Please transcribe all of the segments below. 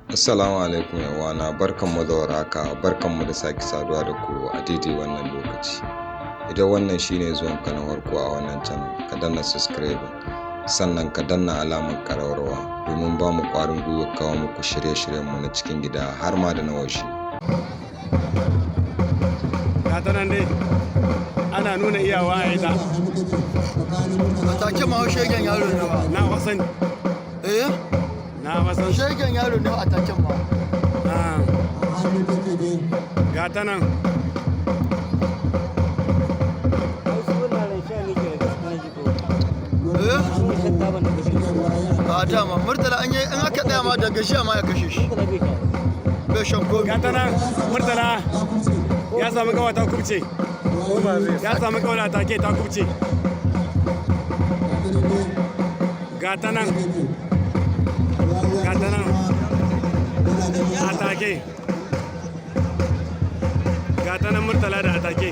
Assalamu alaikum ƴan'uwana, barkanmu da warhaka, barkanmu da sake saduwa da ku a daidai wannan lokaci. Idan wannan shine zuwanka na farko a wannan channel, ka danna subscribing, sannan ka danna alamar ƙararrawa domin ba mu ƙwarin gwiwar kawo muku shirye-shiryenmu na cikin gida har ma da na waje. Ga ta nan dai ana nuna iyawa a ita. A take ma shegen yaro ne ba. Na wasan. Eh? Na wasan. Shegen yaro ne a take ma. Ga ta nan. Eh? A dama Murtala an yi in aka tsaya ma daga shi ma ya kashe shi. Bai shan komi. Ga ta nan Murtala ya samu gawa ta kubce. Ya samu gawa ta ke ta kubce. Ga ta nan. Ga ta nan. Atake. Ga ta nan Murtala da atake.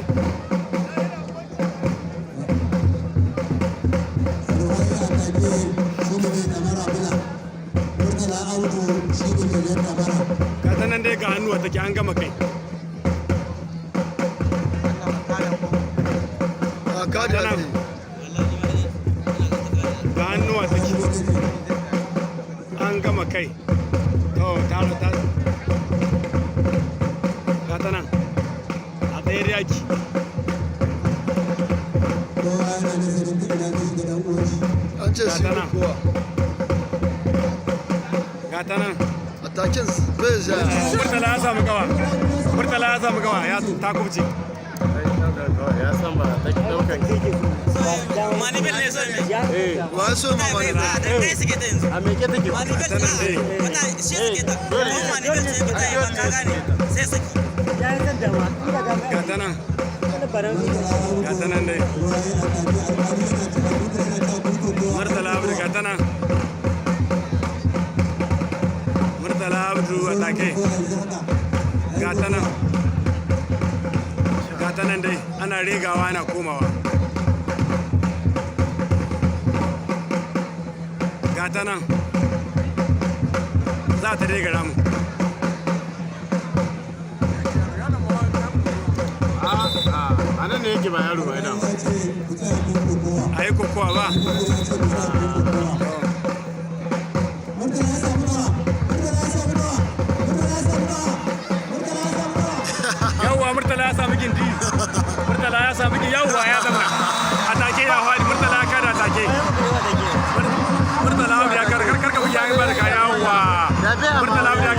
Ga ta nan dai ga hannuwa take an gama kai. A kada Ga ne. nan. Ga hannuwa take. An gama kai. To ta. Ga ta nan. A tsayar yaki. An ce su Ga ta nan. kowa. Ga ta nan. A taken bai ja. Murtala ya samu gawa. Murtala ya samu gawa ya ta kubce. Manibel ne so ne. Wa ya so ma mani A da kai suke ta yanzu. A me ke take? Manibel Ta nan dai. wata shi suke ta. Kuma Manibel ce ba ta yi ba ka gane sai saki. Ga ta nan. Ga ta nan dai. Murtala Abdu ga ta nan. Murtala Abdu atake. Ga ta nan. Ga ta nan dai ana regawa ana komawa. Ga ta nan. Za ta rega ramu. A nan ne yake ba yaro ba ina. A yi kokowa ba. Yawwa Murtala ya samu gindi. Murtala ya samu gindi. Yawwa ya zama. Atake ya hwani. Murtala ya kada atake. Murtala Abdu ya kada. Karka bugi ya ba da kaya. Yawwa. Murtala Abdu ya